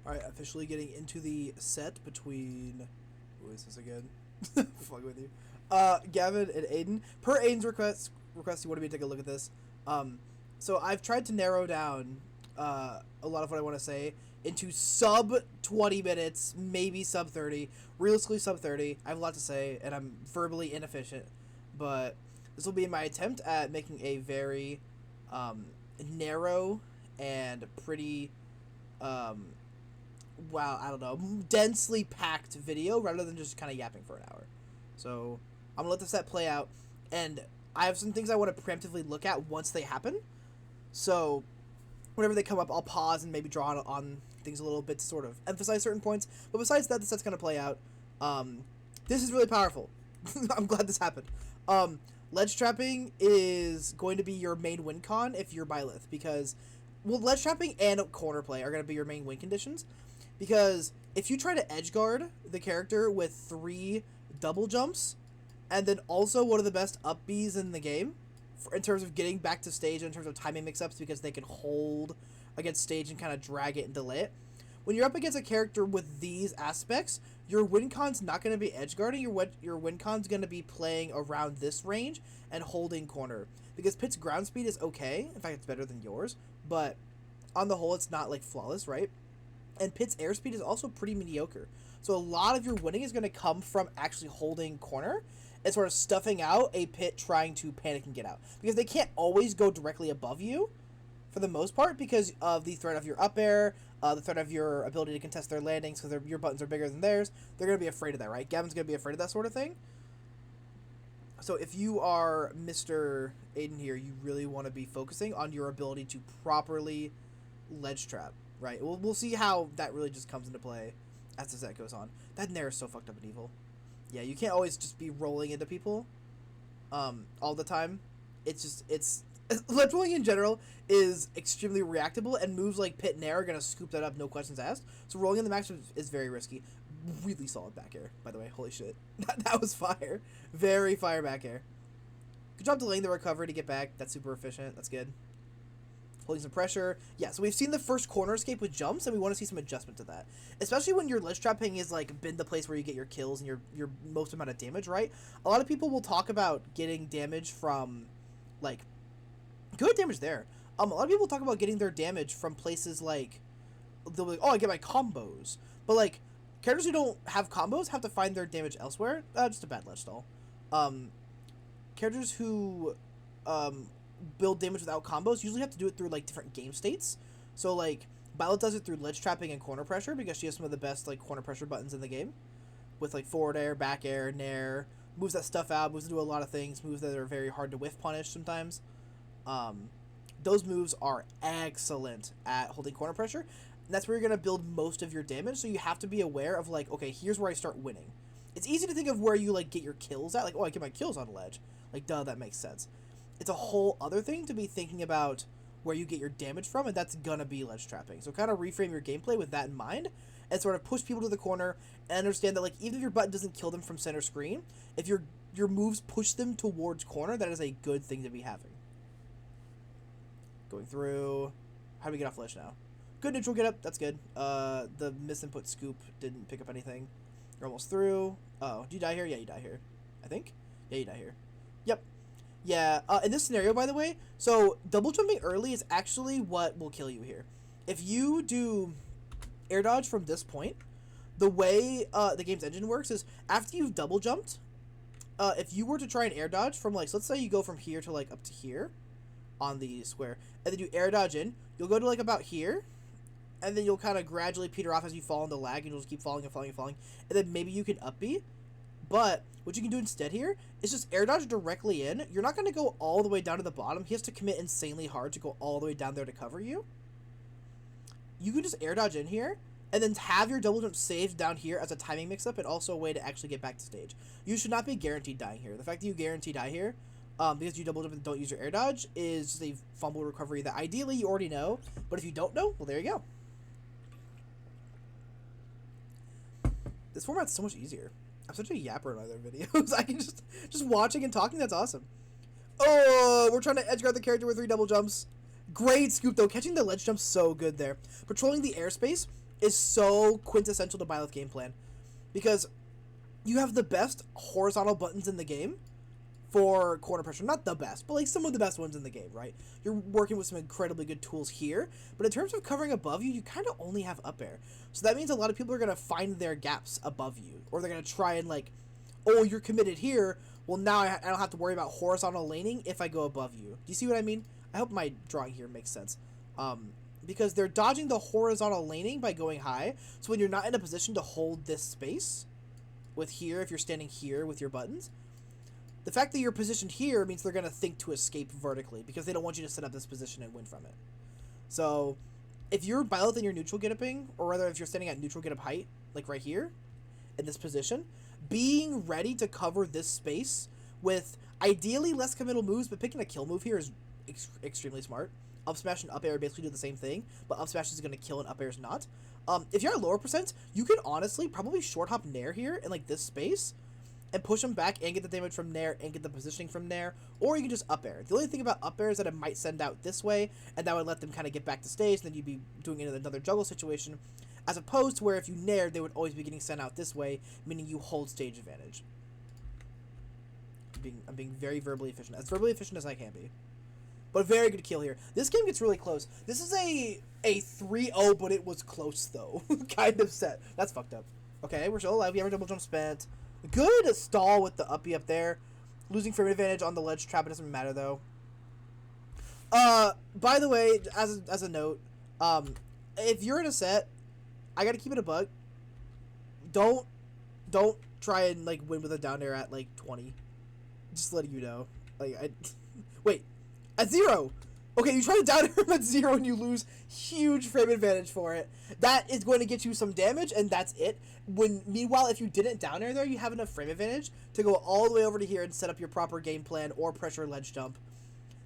Alright, officially getting into the set between... Who is this again? Fuck with you. Gavin and Aiden. Per Aiden's request, he wanted me to take a look at this. So I've tried to narrow down a lot of what I want to say into sub 20 minutes, maybe sub 30. Realistically, sub 30. I have a lot to say, and I'm verbally inefficient. But this will be my attempt at making a very narrow and pretty... wow, I don't know, densely packed video rather than just kind of yapping for an hour. So I'm gonna let the set play out, and I have some things I want to preemptively look at once they happen. So whenever they come up, I'll pause and maybe draw on things a little bit to sort of emphasize certain points. But besides that, the set's gonna play out. This is really powerful. I'm glad this happened. Ledge trapping is going to be your main win con if you're Byleth, because ledge trapping and corner play are going to be your main win conditions. Because if you try to edge guard the character with 3 double jumps, and then also one of the best up Bs in the game, in terms of getting back to stage, in terms of timing mix-ups, because they can hold against stage and kind of drag it and delay it. When you're up against a character with these aspects, your win con's not going to be edge guarding, your win con's going to be playing around this range and holding corner. Because Pitt's ground speed is okay, in fact it's better than yours, but on the whole it's not like flawless, right? And Pitt's airspeed is also pretty mediocre. So a lot of your winning is going to come from actually holding corner and sort of stuffing out a Pitt trying to panic and get out. Because they can't always go directly above you, for the most part, because of the threat of your up air, the threat of your ability to contest their landings, because your buttons are bigger than theirs. They're going to be afraid of that, right? Gavin's going to be afraid of that sort of thing. So if you are Mr. Aiden here, you really want to be focusing on your ability to properly ledge trap. Right, we'll see how that really just comes into play as the set goes on. That Nair is so fucked up and evil. Yeah, you can't always just be rolling into people all the time. It's ledge rolling in general is extremely reactable, and moves like Pit Nair are going to scoop that up, no questions asked. So rolling in the max is very risky. Really solid back air, by the way. Holy shit. That was fire. Very fire back air. Good job delaying the recovery to get back. That's super efficient. That's good. Holding some pressure. Yeah, so we've seen the first corner escape with jumps, and we want to see some adjustment to that. Especially when your ledge trapping is, like, been the place where you get your kills and your most amount of damage, right? A lot of people will talk about getting damage from, like, good damage there. A lot of people talk about getting their damage from places like, they'll be like, oh, I get my combos. But, like, characters who don't have combos have to find their damage elsewhere. Just a bad ledge stall. Characters who, build damage without combos usually have to do it through like different game states. So like Violet does it through ledge trapping and corner pressure, because she has some of the best like corner pressure buttons in the game, with like forward air, back air, nair, moves that stuff out, moves to do a lot of things, moves that are very hard to whiff punish sometimes. Those moves are excellent at holding corner pressure, and that's where you're going to build most of your damage. So you have to be aware of like, okay, here's where I start winning. It's easy to think of where you like get your kills at, like, oh, I get my kills on ledge, like, duh, that makes sense. It's a whole other thing to be thinking about where you get your damage from, and that's gonna be ledge trapping. So kind of reframe your gameplay with that in mind, and sort of push people to the corner, and understand that like even if your button doesn't kill them from center screen, if your moves push them towards corner, that is a good thing to be having. Going through. How do we get off ledge now? Good neutral get up, that's good. The misinput scoop didn't pick up anything. You're almost through. Oh, do you die here? Yeah, you die here. I think? Yeah, you die here. Yep. Yeah, in this scenario, by the way, so double jumping early is actually what will kill you here. If you do air dodge from this point, the way the game's engine works is after you've double jumped, if you were to try an air dodge from like, so let's say you go from here to like up to here on the square, and then you air dodge in, you'll go to like about here, and then you'll kind of gradually peter off as you fall into lag, and you'll just keep falling and falling and falling, and then maybe you can up B. But what you can do instead here is just air dodge directly in. You're not going to go all the way down to the bottom. He has to commit insanely hard to go all the way down there to cover you. You can just air dodge in here, and then have your double jump saved down here as a timing mix-up, and also a way to actually get back to stage. You should not be guaranteed dying here. The fact that you guarantee die here, because you double jump and don't use your air dodge, is just a fumble recovery that ideally you already know. But if you don't know, well, there you go. This format's so much easier. I'm such a yapper in my other videos. I can just watching and talking, that's awesome. Oh, we're trying to edge guard the character with 3 double jumps. Great scoop, though. Catching the ledge jump so good there. Patrolling the airspace is so quintessential to Byleth game plan, because you have the best horizontal buttons in the game for corner pressure. Not the best, but like some of the best ones in the game, right? You're working with some incredibly good tools here, but in terms of covering above you, you kind of only have up air. So that means a lot of people are going to find their gaps above you, or they're going to try and like, oh, you're committed here. Well, now I don't have to worry about horizontal laning if I go above you. Do you see what I mean? I hope my drawing here makes sense. Because they're dodging the horizontal laning by going high. So when you're not in a position to hold this space with here, if you're standing here with your buttons, the fact that you're positioned here means they're going to think to escape vertically because they don't want you to set up this position and win from it. So if you're Byleth and you're neutral get-upping, or rather if you're standing at neutral get-up height, like right here, in this position, being ready to cover this space with ideally less committal moves, but picking a kill move here is extremely smart. Up smash and up air basically do the same thing, but up smash is going to kill and up air is not. If you're at lower percent, you can honestly probably short hop Nair here in like this space and push them back and get the damage from Nair and get the positioning from Nair, or you can just up air. The only thing about up air is that it might send out this way, and that would let them kind of get back to stage, and then you'd be doing it in another juggle situation, as opposed to where if you Nair, they would always be getting sent out this way, meaning you hold stage advantage. I'm being very verbally efficient, as verbally efficient as I can be. But very good kill here. This game gets really close. This is a 3-0, but it was close, though. kind of set. That's fucked up. Okay, we're still alive. We have our double jump spent. Good stall with the uppie up there. Losing frame advantage on the ledge trap. It doesn't matter, though. By the way, as a note, if you're in a set, I gotta keep it a buck. Don't try and, like, win with a down air at, like, 20. Just letting you know. Like, wait. At 0! Okay, you try to down air him at 0 and you lose huge frame advantage for it. That is going to get you some damage, and that's it. Meanwhile, if you didn't down air there, you have enough frame advantage to go all the way over to here and set up your proper game plan or pressure ledge jump.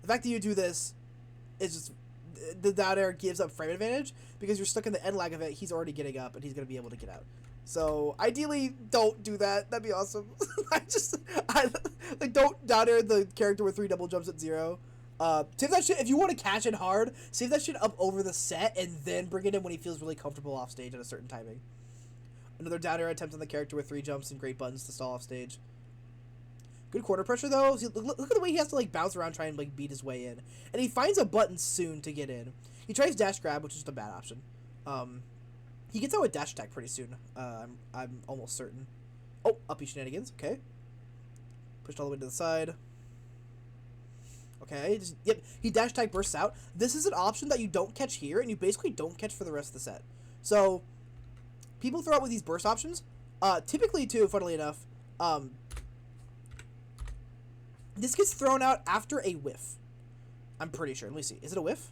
The fact that you do this is just... The down air gives up frame advantage because you're stuck in the end lag of it. He's already getting up, and he's going to be able to get out. So, ideally, don't do that. That'd be awesome. Like, don't down air the character with 3 double jumps at 0. Save that shit, if you want to catch it hard, save that shit up over the set and then bring it in when he feels really comfortable off stage at a certain timing. Another down air attempt on the character with 3 jumps and great buttons to stall off stage. Good quarter pressure though. Look at the way he has to like bounce around trying to like beat his way in. And he finds a button soon to get in. He tries dash grab, which is just a bad option. He gets out with dash attack pretty soon. I'm almost certain. Oh, uppy shenanigans, okay. Pushed all the way to the side. Okay, yep, he dash tag bursts out. This is an option that you don't catch here, and you basically don't catch for the rest of the set. So, people throw out with these burst options. Typically, too, funnily enough, this gets thrown out after a whiff. I'm pretty sure. Let me see. Is it a whiff?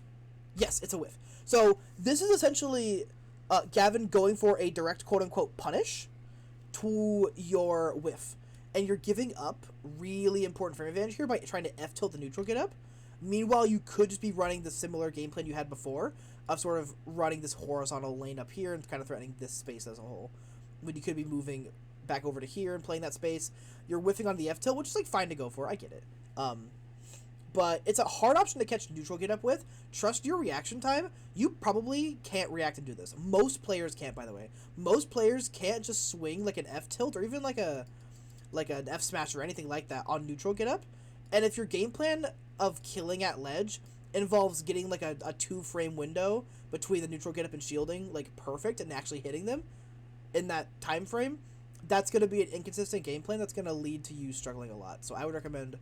Yes, it's a whiff. So, this is essentially Gavin going for a direct quote-unquote punish to your whiff. And you're giving up really important frame advantage here by trying to F-tilt the neutral get up. Meanwhile, you could just be running the similar game plan you had before of sort of running this horizontal lane up here and kind of threatening this space as a whole. When you could be moving back over to here and playing that space. You're whiffing on the F-tilt, which is like fine to go for. I get it. But it's a hard option to catch neutral get up with. Trust your reaction time. You probably can't react and do this. Most players can't, by the way. Most players can't just swing like an F-tilt or even like an F smash or anything like that on neutral get up. And if your game plan of killing at ledge involves getting like a 2-frame window between the neutral get up and shielding like perfect and actually hitting them in that time frame, that's going to be an inconsistent game plan that's going to lead to you struggling a lot. So I would recommend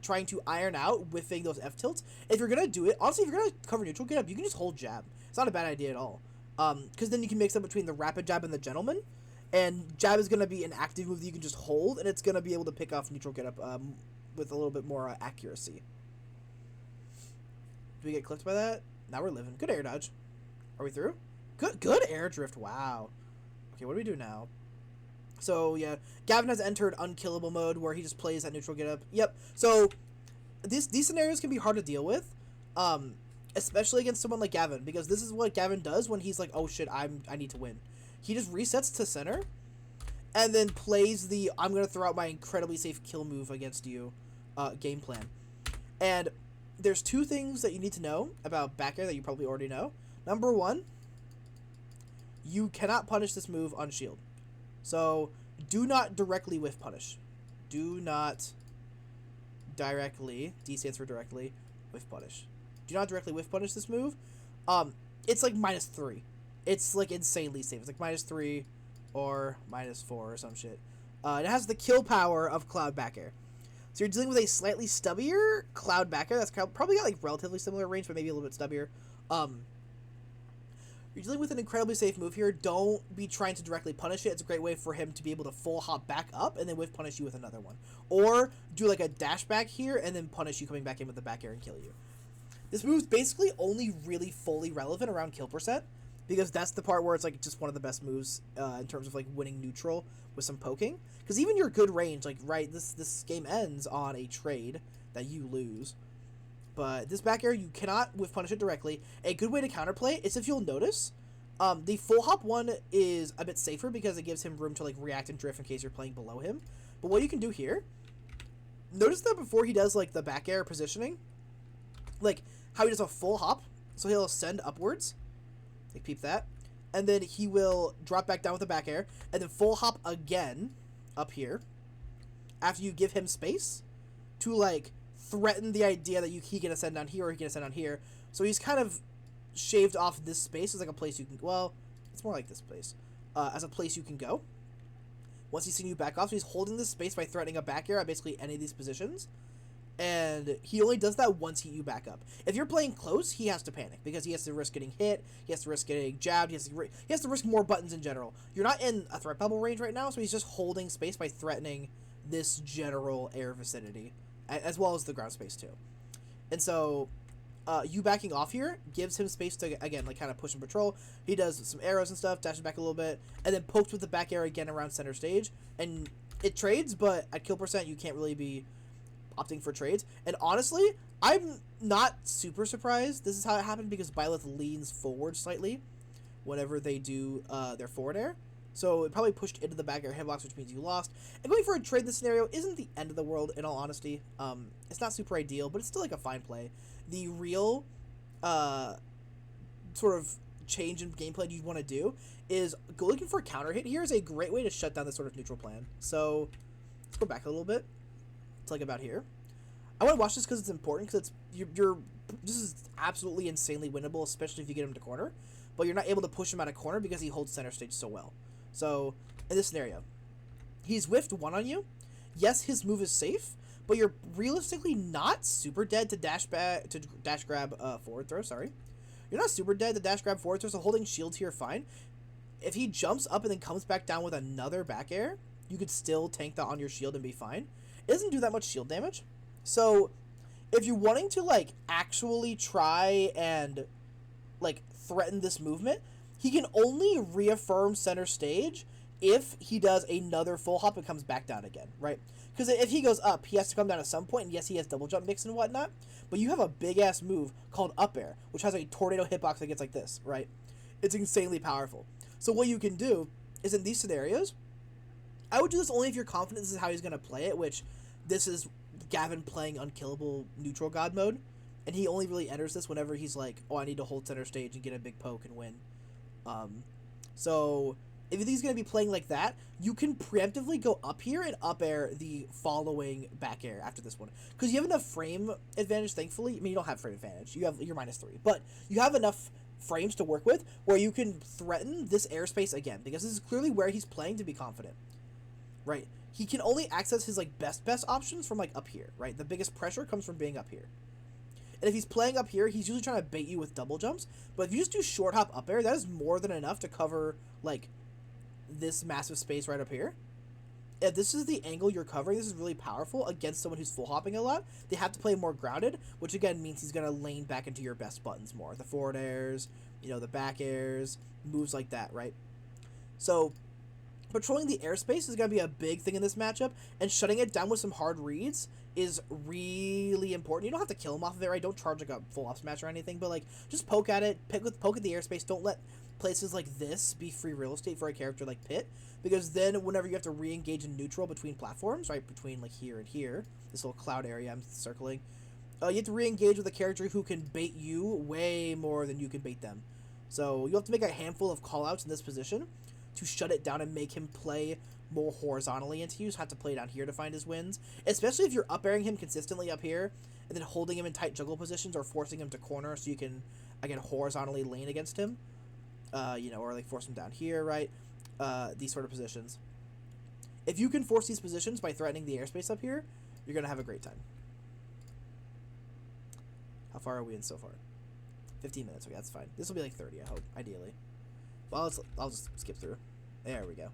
trying to iron out whiffing those F tilts. If you're going to do it, honestly, if you're going to cover neutral get up, you can just hold jab. It's not a bad idea at all. Because then you can mix up between the rapid jab and the gentleman. And jab is going to be an active move that you can just hold, and it's going to be able to pick off neutral get up with a little bit more accuracy. Do we get clipped by that? Now we're living. Good air dodge. Are we through? Good air drift. Wow. Okay, what do we do now? So, yeah, Gavin has entered unkillable mode where he just plays that neutral get up. Yep. So, these scenarios can be hard to deal with, especially against someone like Gavin, because this is what Gavin does when he's like, oh shit, I need to win. He just resets to center, and then plays the I'm going to throw out my incredibly safe kill move against you game plan. And there's 2 things that you need to know about back air that you probably already know. Number 1, you cannot punish this move on shield. So do not directly whiff punish. Do not directly, D stands for directly, whiff punish. Do not directly whiff punish this move. It's like -3. It's like insanely safe. It's like -3 or -4 or some shit. It has the kill power of Cloud back air. So you're dealing with a slightly stubbier Cloud back air that's probably got like relatively similar range, but maybe a little bit stubbier. You're dealing with an incredibly safe move here. Don't be trying to directly punish it. It's a great way for him to be able to full hop back up and then whiff punish you with another one. Or do like a dash back here and then punish you coming back in with the back air and kill you. This move's basically only really fully relevant around kill percent, because that's the part where it's like just one of the best moves in terms of like winning neutral with some poking. Because even your good range, like right, this game ends on a trade that you lose. But this back air, you cannot whiff punish it directly. A good way to counterplay is, if you'll notice, the full hop one is a bit safer because it gives him room to like react and drift in case you're playing below him. But what you can do here, notice that before he does like the back air positioning, like how he does a full hop, so he'll ascend upwards, like peep that, and then he will drop back down with the back air, and then full hop again up here after you give him space to like threaten the idea that he can ascend down here or he can ascend down here. So he's kind of shaved off this space as like a place you can, well, it's more like this place, as a place you can go once he's seen you back off. So he's holding this space by threatening a back air at basically any of these positions, and he only does that once you back up. If you're playing close, he has to panic because he has to risk getting hit, he has to risk getting jabbed, he has to risk more buttons in general. You're not in a threat bubble range right now, so he's just holding space by threatening this general air vicinity, as well as the ground space too. And so you backing off here gives him space to, again, like kind of push and patrol. He does some arrows and stuff, dashes back a little bit, and then pokes with the back air again around center stage. And it trades, but at kill percent, you can't really be opting for trades. And honestly, I'm not super surprised this is how it happened, because Byleth leans forward slightly whenever they do their forward air. So it probably pushed into the back air hitbox, which means you lost. And going for a trade in this scenario isn't the end of the world, in all honesty. It's not super ideal, but it's still like a fine play. The real sort of change in gameplay you want to do is go looking for a counter hit. Here is a great way to shut down this sort of neutral plan. So let's go back a little bit. It's like about here. I want to watch this because it's important, because this is absolutely insanely winnable, especially if you get him to corner. But you're not able to push him out of corner because he holds center stage so well. So in this scenario, he's whiffed one on you. Yes, his move is safe, but you're realistically not super dead to dash grab forward throw. Sorry, you're not super dead to dash grab forward throw. So holding shield here, fine. If he jumps up and then comes back down with another back air, you could still tank that on your shield and be fine. It doesn't do that much shield damage. So if you're wanting to like actually try and like threaten this movement, he can only reaffirm center stage if he does another full hop and comes back down again, right? Because if he goes up, he has to come down at some point, and yes, he has double jump mix and whatnot, but you have a big-ass move called up air, which has a tornado hitbox that gets like this, right? It's insanely powerful. So what you can do is, in these scenarios, I would do this only if you're confident this is how he's going to play it, which this is Gavin playing unkillable neutral god mode, and he only really enters this whenever he's like, oh, I need to hold center stage and get a big poke and win. So if he's going to be playing like that, you can preemptively go up here and up air the following back air after this one, because you have enough frame advantage, thankfully. I mean, you don't have frame advantage, you're -3, but you have enough frames to work with where you can threaten this airspace again, because this is clearly where he's playing to be confident, right? He can only access his like best options from like up here, right? The biggest pressure comes from being up here. And if he's playing up here, he's usually trying to bait you with double jumps. But if you just do short hop up air, that is more than enough to cover like this massive space right up here. If this is the angle you're covering, this is really powerful against someone who's full hopping a lot. They have to play more grounded, which again means he's going to lane back into your best buttons more. The forward airs, you know, the back airs, moves like that, right? So patrolling the airspace is going to be a big thing in this matchup, and shutting it down with some hard reads is really important. You don't have to kill him off of it, right? Don't charge like a full off smash or anything, but like just poke at it, poke at the airspace. Don't let places like this be free real estate for a character like Pit, because then whenever you have to re-engage in neutral between platforms, right, between like here and here, this little cloud area I'm circling, you have to re-engage with a character who can bait you way more than you can bait them. So you have to make a handful of callouts in this position to shut it down and make him play more horizontally into you. So have to play down here to find his wins, especially if you're up airing him consistently up here and then holding him in tight juggle positions or forcing him to corner so you can, again, horizontally lane against him, or like force him down here, right? These sort of positions. If you can force these positions by threatening the airspace up here, you're going to have a great time. How far are we in so far? 15 minutes. Okay, that's fine. This will be like 30, I hope, ideally. Well, I'll just skip through. There we go.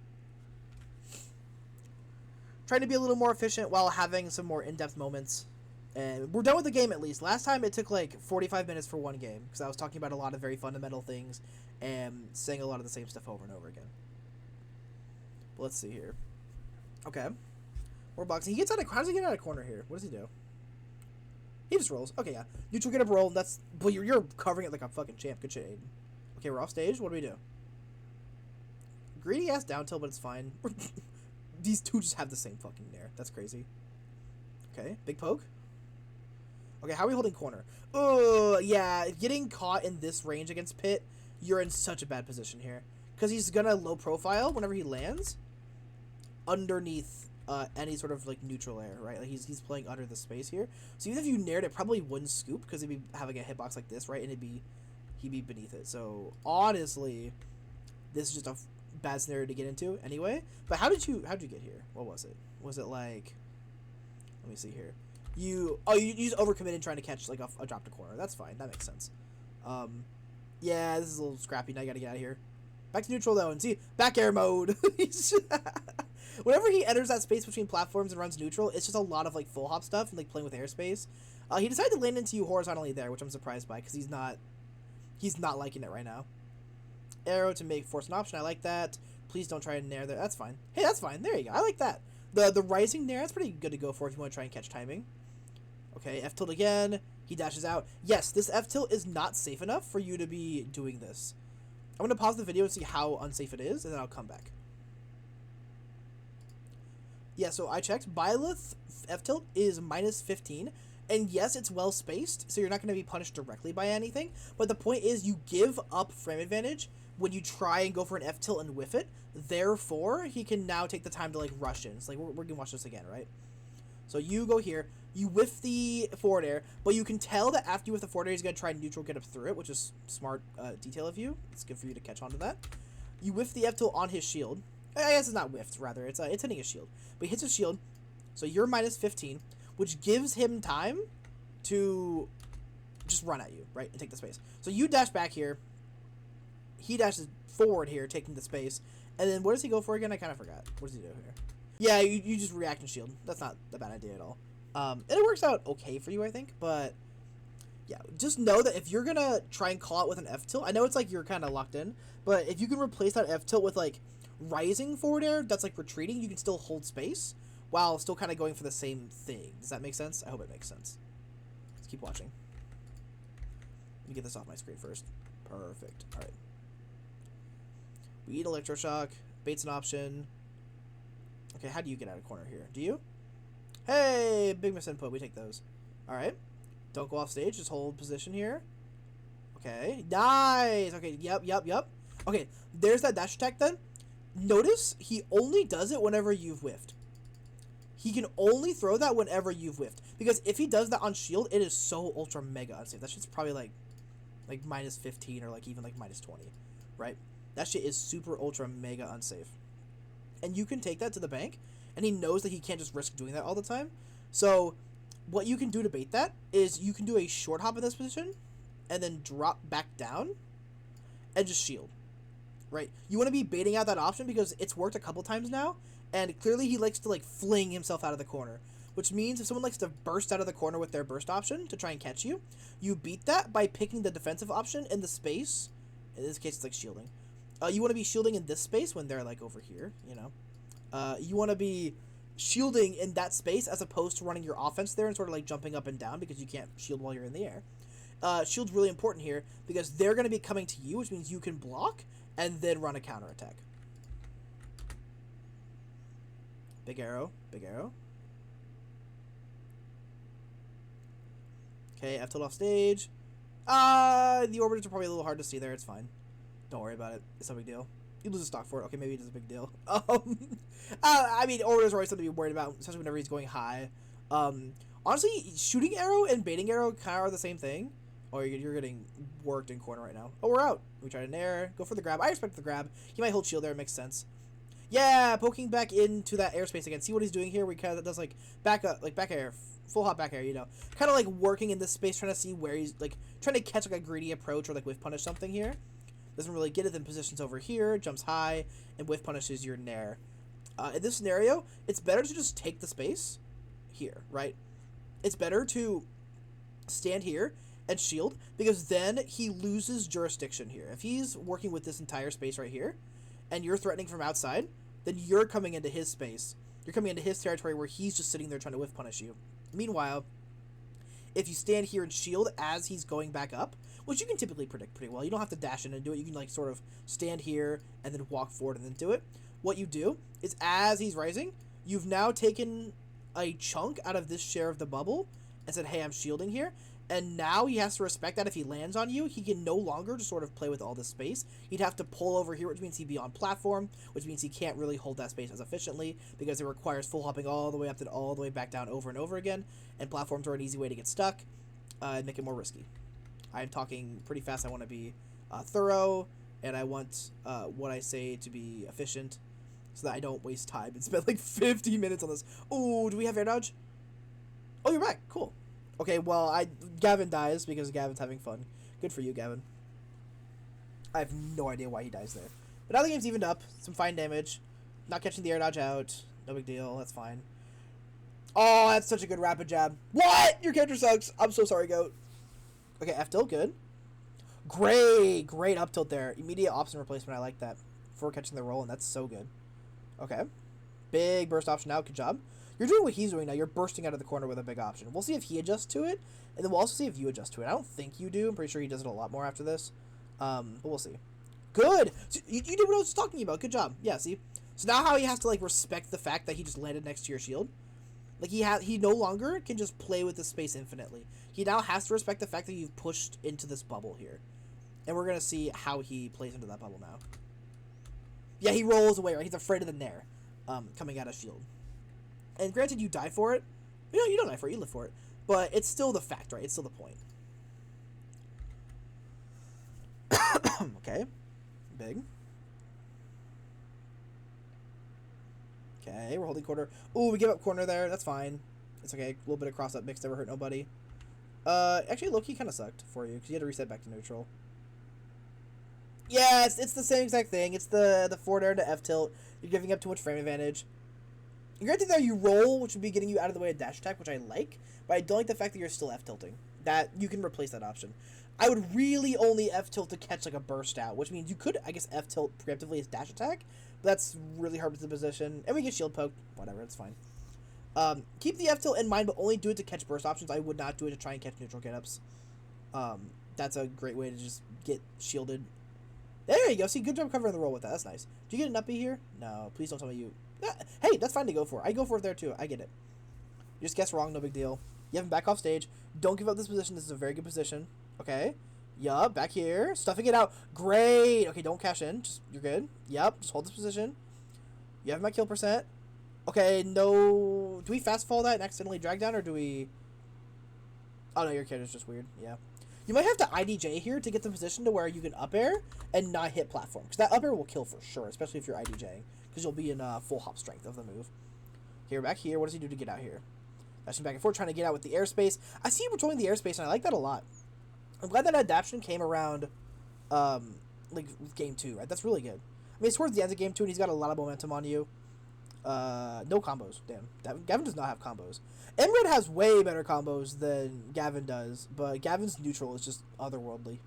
Trying to be a little more efficient while having some more in-depth moments. And we're done with the game at least. Last time it took like 45 minutes for one game because I was talking about a lot of very fundamental things and saying a lot of the same stuff over and over again. But let's see here. Okay. More boxing. He gets out of... How does he get out of corner here? What does he do? He just rolls. Okay, yeah. Neutral get up roll. That's... Well, you're covering it like a fucking champ. Good shit, Aiden. Okay, we're off stage. What do we do? Greedy ass down tilt, but it's fine. These two just have the same fucking nair. That's crazy. Okay, big poke. Okay, how are we holding corner? Oh, yeah. Getting caught in this range against Pit, you're in such a bad position here. Because he's gonna low profile whenever he lands underneath any sort of like neutral air, right? Like he's playing under the space here. So even if you nared it, probably wouldn't scoop because he'd be having a hitbox like this, right? And he'd be beneath it. So honestly, this is just a bad scenario to get into anyway. But how'd you get here? What was it? Was it like, let me see here. You just overcommitted trying to catch like a drop to corner. That's fine. That makes sense. Yeah, this is a little scrappy. Now I gotta get out of here. Back to neutral though, and see back air mode. Whenever he enters that space between platforms and runs neutral, it's just a lot of like full hop stuff and like playing with airspace. He decided to land into you horizontally there, which I'm surprised by because he's not liking it right now. Arrow to make force an option. I like that. Please don't try to nair there. That's fine. Hey, that's fine. There you go. I like that. The rising nair, that's pretty good to go for if you want to try and catch timing. Okay, F tilt again. He dashes out. Yes, this F tilt is not safe enough for you to be doing this. I'm going to pause the video and see how unsafe it is, and then I'll come back. Yeah, so I checked. Byleth F tilt is -15. And yes, it's well spaced, so you're not going to be punished directly by anything. But the point is you give up frame advantage when you try and go for an F tilt and whiff it. Therefore, he can now take the time to like rush in. It's like we're going to watch this again, right? So you go here, you whiff the forward air, but you can tell that after you whiff the forward air, he's going to try neutral get up through it, which is smart detail of you. It's good for you to catch on to that. You whiff the F tilt on his shield. I guess it's not whiffed, rather. It's hitting his shield. But he hits his shield, so you're -15, which gives him time to just run at you, right, and take the space. So you dash back here. He dashes forward here, taking the space. And then what does he go for again? I kind of forgot. What does he do here? Yeah, you just react and shield. That's not a bad idea at all. And it works out okay for you, I think. But, yeah, just know that if you're going to try and call out with an F tilt, I know it's like you're kind of locked in, but if you can replace that F tilt with, like, rising forward air that's, like, retreating, you can still hold space while still kind of going for the same thing. Does that make sense? I hope it makes sense. Let's keep watching. Let me get this off my screen first. Perfect. All right. We eat electroshock. Bait's an option. Okay, how do you get out of corner here? Do you? Hey, big miss input. We take those. All right. Don't go off stage. Just hold position here. Okay. Nice. Okay. Yep. Okay. There's that dash attack then. Notice he only does it whenever you've whiffed. He can only throw that whenever you've whiffed. Because if he does that on shield, it is so ultra mega unsafe. That shit's probably like -15 or like even like -20. Right? That shit is super ultra mega unsafe. And you can take that to the bank. And he knows that he can't just risk doing that all the time. So what you can do to bait that is you can do a short hop in this position. And then drop back down. And just shield. Right? You want to be baiting out that option because it's worked a couple times now. And clearly he likes to like fling himself out of the corner. Which means if someone likes to burst out of the corner with their burst option to try and catch you, you beat that by picking the defensive option in the space. In this case, it's like shielding. You want to be shielding in this space when they're like over here, you know. You want to be shielding in that space as opposed to running your offense there and sort of like jumping up and down because you can't shield while you're in the air. Shield's really important here because they're going to be coming to you, which means you can block and then run a counterattack. Big arrow. Okay, F tilt off stage. The orbiters are probably a little hard to see there. It's fine. Don't worry about it. It's no big deal. You lose a stock for it. Okay, maybe it is a big deal. I mean, orders are always something to be worried about, especially whenever he's going high. Honestly, shooting arrow and baiting arrow kind of are the same thing. Oh, you're getting worked in corner right now. Oh, we're out. We tried an air. Go for the grab. I expect the grab. He might hold shield there. It makes sense. Yeah, poking back into that airspace again. See what he's doing here? We kind of does like back up, like back air, full hop back air. You know, kind of like working in this space, trying to see where he's like trying to catch like a greedy approach or like whiff punish something here. Doesn't really get it. Then positions over here, jumps high, and whiff punishes your nair. In this scenario, it's better to just take the space here, right? It's better to stand here and shield, because then he loses jurisdiction here. If he's working with this entire space right here, and you're threatening from outside, then you're coming into his space. You're coming into his territory where he's just sitting there trying to whiff punish you. Meanwhile, if you stand here and shield as he's going back up, which you can typically predict pretty well, you don't have to dash in and do it. You can like sort of stand here and then walk forward and then do it. What you do is as he's rising, you've now taken a chunk out of this share of the bubble and said, hey, I'm shielding here. And now he has to respect that if he lands on you, he can no longer just sort of play with all this space. He'd have to pull over here, which means he'd be on platform, which means he can't really hold that space as efficiently because it requires full hopping all the way up and all the way back down over and over again. And platforms are an easy way to get stuck and make it more risky. I'm talking pretty fast. I want to be thorough, and I want what I say to be efficient so that I don't waste time and spend like 50 minutes on this. Oh, do we have air dodge? Oh, you're back. Cool. Okay, well, Gavin dies because Gavin's having fun. Good for you, Gavin. I have no idea why he dies there. But now the game's evened up. Some fine damage. Not catching the air dodge out. No big deal. That's fine. Oh, that's such a good rapid jab. What? Your character sucks. I'm so sorry, Goat. Okay, F tilt, good. Great up tilt there. Immediate option replacement, I like that. For catching the roll, and that's so good. Okay. Big burst option out, good job. You're doing what he's doing now. You're bursting out of the corner with a big option. We'll see if he adjusts to it, and then we'll also see if you adjust to it. I don't think you do. I'm pretty sure he does it a lot more after this. But we'll see. Good! So you did what I was talking about. Good job. Yeah, see? So now how he has to, like, respect the fact that he just landed next to your shield. Like, he no longer can just play with the space infinitely. He now has to respect the fact that you've pushed into this bubble here. And we're going to see how he plays into that bubble now. Yeah, he rolls away, right? He's afraid of the nair coming out of shield. And granted, you die for it. You don't die for it, you live for it. But it's still the fact, right? It's still the point. Okay. Big. Okay, we're holding corner. Ooh, we give up corner there. That's fine. It's okay. A little bit of cross-up mix never hurt nobody. Actually, low-key kind of sucked for you, because you had to reset back to neutral. Yeah, it's the same exact thing. It's the forward air to F-tilt. You're giving up too much frame advantage. Granted, there you roll, which would be getting you out of the way of dash attack, which I like, but I don't like the fact that you're still F-tilting. That, you can replace that option. I would really only F-tilt to catch, like, a burst out, which means you could, I guess, F-tilt preemptively as dash attack, but that's really hard with the position, and we get shield poked. Whatever, it's fine. Keep the F-tilt in mind, but only do it to catch burst options. I would not do it to try and catch neutral get-ups. That's a great way to just get shielded. There you go. See, good job covering the roll with that. That's nice. Do you get an uppy here? No, please don't tell me you... Hey, that's fine to go for. I go for it there, too. I get it. You just guess wrong, no big deal. You have him back off stage. Don't give up this position. This is a very good position. Okay. Yup, back here. Stuffing it out. Great. Okay, don't cash in. You're good. Yup, just hold this position. You have my kill percent. Okay, no... Do we fast fall that and accidentally drag down, or do we... Oh, no, your character's just weird. Yeah. You might have to IDJ here to get the position to where you can up air and not hit platform. Because that up air will kill for sure, especially if you're IDJing. Because you'll be in full hop strength of the move. Here, back here. What does he do to get out here? Dashing back and forth, trying to get out with the airspace. I see him patrolling the airspace, and I like that a lot. I'm glad that adaptation came around, like, game 2, right? That's really good. I mean, it's towards the end of game 2, and he's got a lot of momentum on you. No combos. Damn. Gavin does not have combos. Emred has way better combos than Gavin does, but Gavin's neutral is just otherworldly.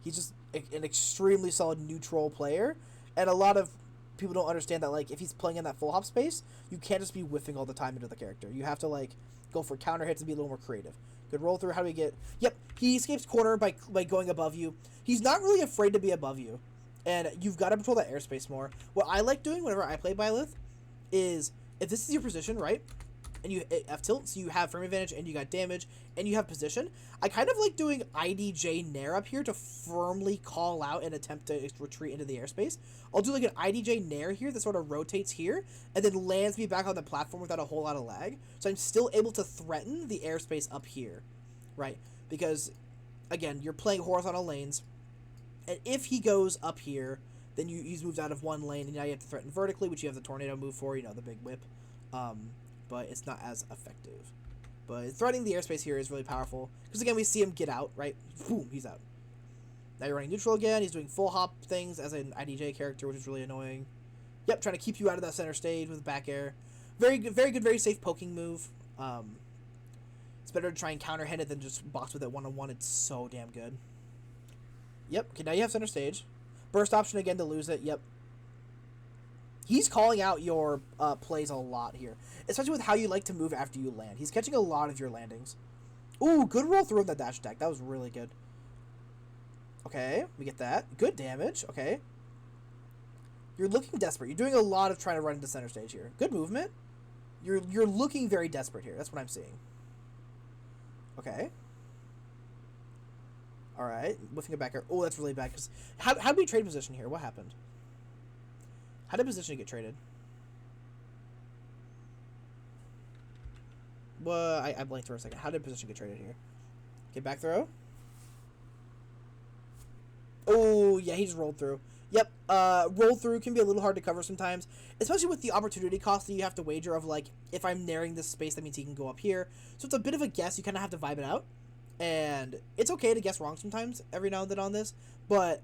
He's just an extremely solid neutral player, and a lot of people don't understand that, like, if he's playing in that full hop space, you can't just be whiffing all the time into the character. You have to, like, go for counter hits and be a little more creative. Good roll through. How do we get... Yep, he escapes corner by going above you. He's not really afraid to be above you, and you've got to control that airspace more. What I like doing whenever I play Byleth is, if this is your position, right, and you F tilt, so you have frame advantage, and you got damage, and you have position. I kind of like doing IDJ Nair up here to firmly call out and attempt to retreat into the airspace. I'll do like an IDJ Nair here that sort of rotates here, and then lands me back on the platform without a whole lot of lag. So I'm still able to threaten the airspace up here, right? Because, again, you're playing horizontal lanes, and if he goes up here, then he's moved out of one lane, and now you have to threaten vertically, which you have the tornado move for, you know, the big whip. But it's not as effective. But threatening the airspace here is really powerful. Because, again, we see him get out, right? Boom, he's out. Now you're running neutral again. He's doing full hop things as an IDJ character, which is really annoying. Yep, trying to keep you out of that center stage with back air. Very good, very safe poking move. It's better to try and counter-hit it than just box with it one-on-one. It's so damn good. Yep, okay, now you have center stage. Burst option again to lose it, yep. He's calling out your plays a lot here, especially with how you like to move after you land. He's catching a lot of your landings. Ooh, good roll through on that dash attack. That was really good. Okay, we get that. Good damage, okay. You're looking desperate. You're doing a lot of trying to run into center stage here. Good movement. You're looking very desperate here. That's what I'm seeing. Okay. Alright, whiffing it back here. Oh, that's really bad. Cause how did we trade position here? What happened? How did position get traded? Well, I blanked for a second. How did position get traded here? Get back throw. Oh, yeah, he just rolled through. Yep, roll through can be a little hard to cover sometimes, especially with the opportunity cost that you have to wager of, like, if I'm naring this space, that means he can go up here. So it's a bit of a guess. You kind of have to vibe it out. And it's okay to guess wrong sometimes, every now and then on this, but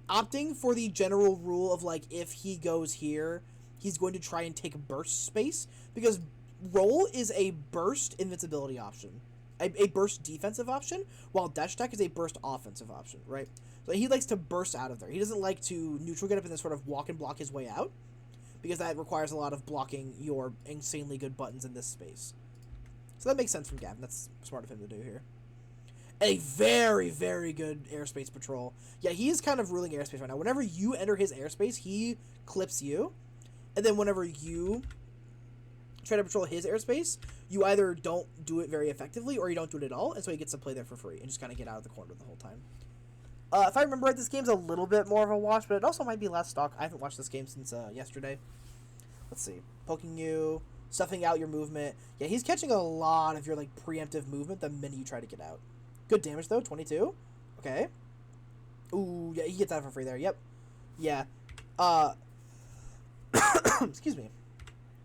opting for the general rule of, like, if he goes here, he's going to try and take burst space, because roll is a burst invincibility option, a burst defensive option, while dash attack is a burst offensive option, right? So he likes to burst out of there. He doesn't like to neutral get up and then sort of walk and block his way out, because that requires a lot of blocking your insanely good buttons in this space. So that makes sense from Gavin. That's smart of him to do here. A very good airspace patrol. Yeah, he is kind of ruling airspace right now. Whenever you enter his airspace, he clips you. And then whenever you try to patrol his airspace, you either don't do it very effectively or you don't do it at all. And so he gets to play there for free and just kind of get out of the corner the whole time. If I remember right, this game's a little bit more of a wash, but it also might be last stock. I haven't watched this game since yesterday. Let's see. Poking you, stuffing out your movement. Yeah, he's catching a lot of your, like, preemptive movement the minute you try to get out. Good damage, though. 22. Okay. Ooh, yeah, he gets that for free there. Yep. Yeah. Excuse me.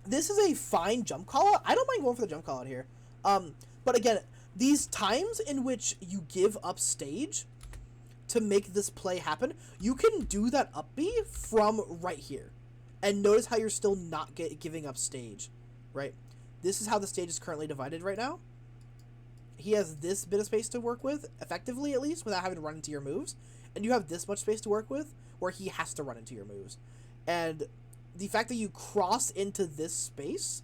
This is a fine jump call-out. I don't mind going for the jump call-out here. But again, these times in which you give up stage to make this play happen, you can do that up B from right here. And notice how you're still not giving up stage, right? This is how the stage is currently divided right now. He has this bit of space to work with, effectively at least, without having to run into your moves. And you have this much space to work with, where he has to run into your moves. And the fact that you cross into this space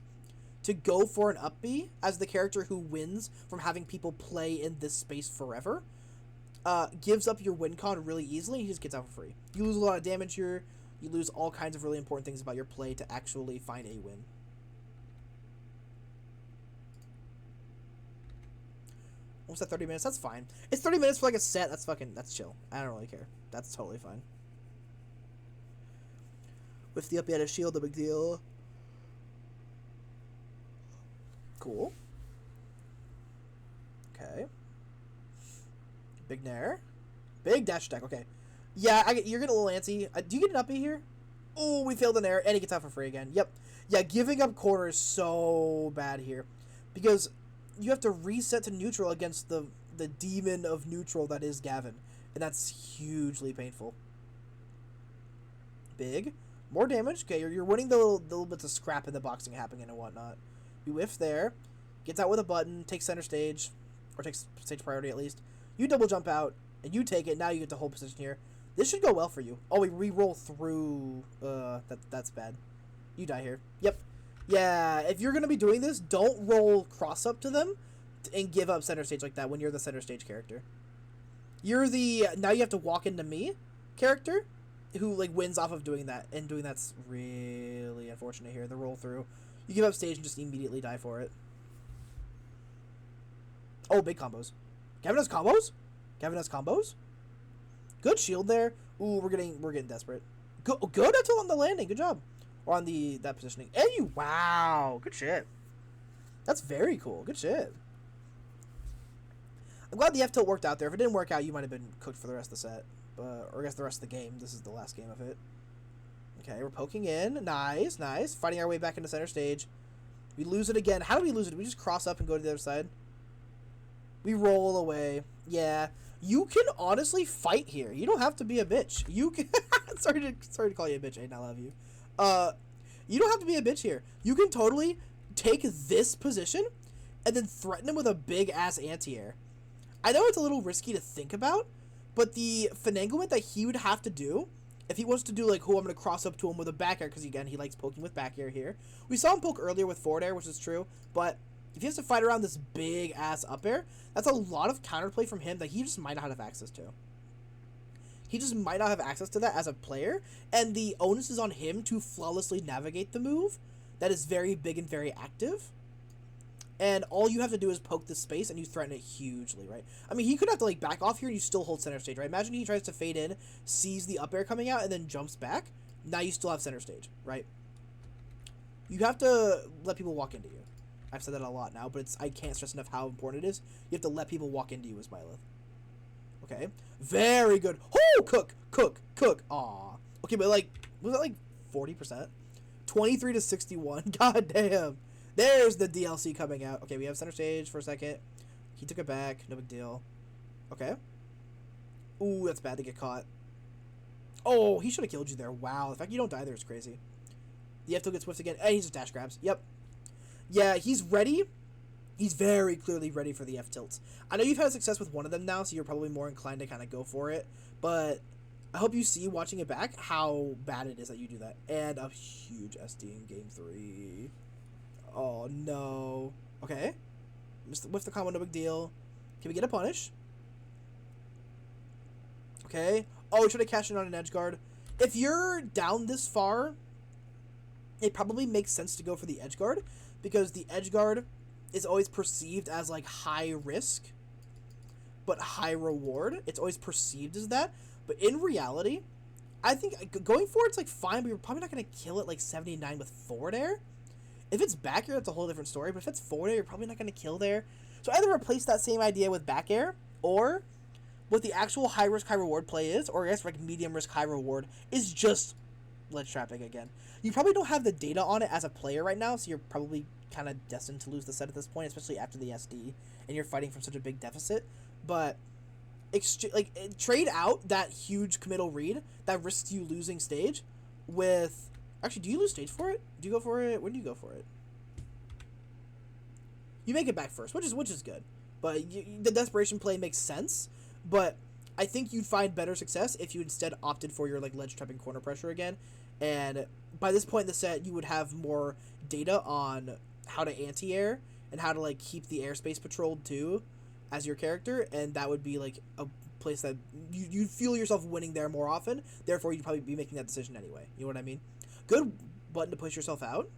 to go for an up B as the character who wins from having people play in this space forever, gives up your win con really easily. He just gets out for free. You lose a lot of damage here. You lose all kinds of really important things about your play to actually find a win. Almost at 30 minutes. That's fine. It's 30 minutes for like a set. That's chill. I don't really care. That's totally fine. With the up, he had a shield, no big deal. Cool. Okay. Big nair. Big dash attack. Okay. Yeah, you're getting a little antsy. Do you get an uppie here? Oh, we failed an air, and he gets out for free again. Yep. Yeah, giving up corner is so bad here. Because you have to reset to neutral against the demon of neutral that is Gavin. And that's hugely painful. Big. More damage. Okay, you're winning the little bits of scrap in the boxing happening and whatnot. You whiff there. Gets out with a button. Takes center stage. Or takes stage priority at least. You double jump out. And you take it. Now you get the whole position here. This should go well for you. Oh, we re-roll through. That's bad. You die here. Yep. Yeah, if you're going to be doing this, don't roll cross-up to them and give up center stage like that when you're the center stage character. You're the now you have to walk into me character who, like, wins off of doing that, and doing that's really unfortunate here. The roll through. You give up stage and just immediately die for it. Oh, big combos. Gavin has combos? Gavin has combos? Good shield there. Ooh, we're getting desperate. Good until on the landing. Good job. Or on that positioning. And you, wow. Good shit. That's very cool. Good shit. I'm glad the F tilt worked out there. If it didn't work out, you might have been cooked for the rest of the set. Or I guess the rest of the game. This is the last game of it. Okay, we're poking in. Nice, nice. Fighting our way back into center stage. We lose it again. How do we lose it? Do we just cross up and go to the other side? We roll away. Yeah. You can honestly fight here. You don't have to be a bitch. You can... sorry to call you a bitch, Aiden. I love you. You don't have to be a bitch here. You can totally take this position and then threaten him with a big-ass anti-air. I know it's a little risky to think about, but the finanglement that he would have to do, if he wants to do, like, I'm going to cross up to him with a back air, because, again, he likes poking with back air here. We saw him poke earlier with forward air, which is true, but if he has to fight around this big-ass up air, that's a lot of counterplay from him that he just might not have access to. He just might not have access to that as a player, and the onus is on him to flawlessly navigate the move that is very big and very active. And all you have to do is poke this space, and you threaten it hugely, right? I mean, he could have to, like, back off here, and you still hold center stage, right? Imagine he tries to fade in, sees the up air coming out, and then jumps back. Now you still have center stage, right? You have to let people walk into you. I've said that a lot now, but I can't stress enough how important it is. You have to let people walk into you as Byleth. Okay. Very good. Oh, cook. Aw. Okay, but, like, was that, like, 40%? 23 to 61. God damn. There's the DLC coming out. Okay, we have center stage for a second. He took it back. No big deal. Okay. Ooh, that's bad to get caught. Oh, he should have killed you there. Wow. The fact you don't die there is crazy. The F tilt gets whiffed again. And he just dash grabs. Yep. Yeah, he's ready. He's very clearly ready for the F tilts. I know you've had success with one of them now, so you're probably more inclined to kind of go for it. But I hope you see, watching it back, how bad it is that you do that. And a huge SD in game 3. Oh, no. Okay. With the combo, no big deal. Can we get a punish? Okay. Oh, we should have cashed in on an edge guard. If you're down this far, it probably makes sense to go for the edge guard, because the edge guard is always perceived as, like, high risk, but high reward. It's always perceived as that. But in reality, I think going forward, it's, like, fine, but you're probably not going to kill it, like, 79 with forward air. If it's back air, that's a whole different story, but if it's forward air, you're probably not going to kill there. So either replace that same idea with back air, or what the actual high risk, high reward play is, or I guess like medium risk, high reward, is just ledge trapping again. You probably don't have the data on it as a player right now, so you're probably kind of destined to lose the set at this point, especially after the SD, and you're fighting from such a big deficit. But trade out that huge committal read that risks you losing stage with... Actually, do you lose stage for it? Do you go for it? When do you go for it? You make it back first, which is good. But the desperation play makes sense. But I think you'd find better success if you instead opted for your, like, ledge trapping corner pressure again. And by this point in the set, you would have more data on how to anti-air and how to, like, keep the airspace patrolled too as your character. And that would be, like, a place that you'd feel yourself winning there more often. Therefore, you'd probably be making that decision anyway. You know what I mean? Good button to push yourself out.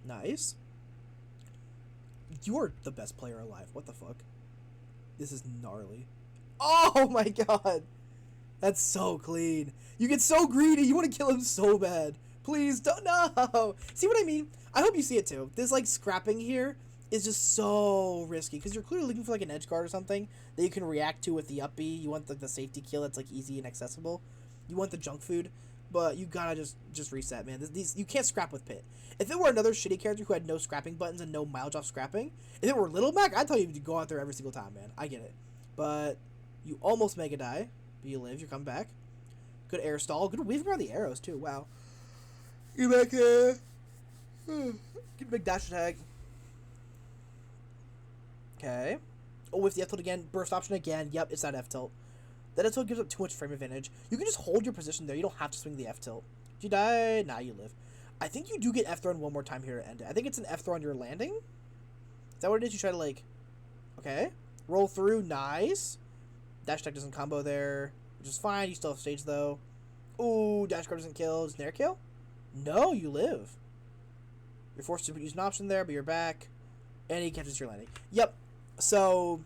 Nice. You are the best player alive. What the fuck? This is gnarly. Oh my god. That's so clean. You get so greedy. You want to kill him so bad. Please don't. No. See what I mean? I hope you see it too. This, like, scrapping here is just so risky, because you're clearly looking for, like, an edge guard or something that you can react to with the up B. You want the safety kill that's, like, easy and accessible. You want the junk food. But you gotta just reset, man. You can't scrap with Pit. If it were another shitty character who had no scrapping buttons and no mild drop scrapping, if it were Little Mac, I'd tell you to go out there every single time, man. I get it. But you almost mega die. But you live. You come back. Good air stall. Good weaving around the arrows, too. Wow. You're back there. Good big dash attack. Okay. Oh, with the F tilt again. Burst option again. Yep, it's that F tilt. That F tilt gives up too much frame advantage. You can just hold your position there. You don't have to swing the F tilt. Did you die? Nah, you live. I think you do get F thrown one more time here to end it. I think it's an F throw on your landing. Is that what it is? You try to, like... Okay. Roll through. Nice. Dash attack doesn't combo there, which is fine. You still have stage, though. Ooh, dash grab doesn't kill. Does Nair kill? No, you live. You're forced to use an option there, but you're back. And he catches your landing. Yep. So,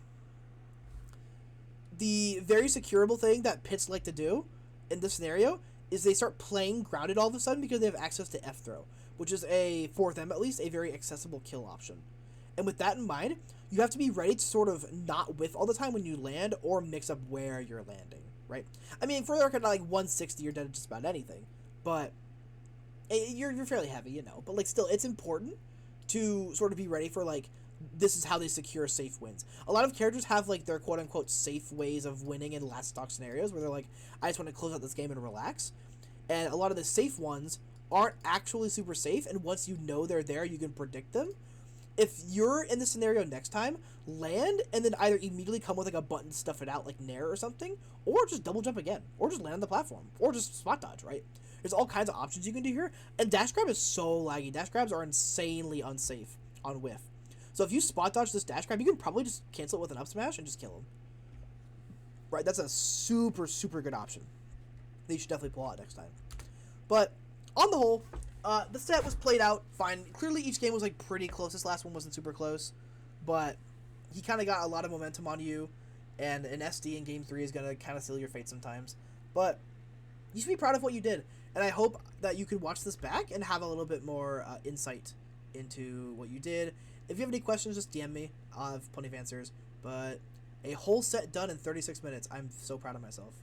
the very secureable thing that pits like to do in this scenario is they start playing grounded all of a sudden because they have access to F-throw, which is for them at least, a very accessible kill option. And with that in mind, you have to be ready to sort of not whiff all the time when you land or mix up where you're landing, right? I mean, for the record, like 160, you're dead at just about anything, but you're fairly heavy, you know. But like still, it's important to sort of be ready for like, this is how they secure safe wins. A lot of characters have like their quote unquote safe ways of winning in last stock scenarios where they're like, I just want to close out this game and relax. And a lot of the safe ones aren't actually super safe, and once you know they're there, you can predict them. If you're in the scenario next time, land and then either immediately come with like a button, stuff it out like Nair or something, or just double jump again, or just land on the platform, or just spot dodge, right? There's all kinds of options you can do here, and dash grab is so laggy. Dash grabs are insanely unsafe on whiff. So if you spot dodge this dash grab, you can probably just cancel it with an up smash and just kill him. Right, that's a super, super good option that you should definitely pull out next time. But on the whole, the set was played out fine. Clearly each game was like pretty close. This last one wasn't super close, but he kind of got a lot of momentum on you, and an SD in Game 3 is going to kind of seal your fate sometimes. But you should be proud of what you did, and I hope that you can watch this back and have a little bit more insight into what you did. If you have any questions, just DM me. I'll have plenty of answers. But a whole set done in 36 minutes. I'm so proud of myself.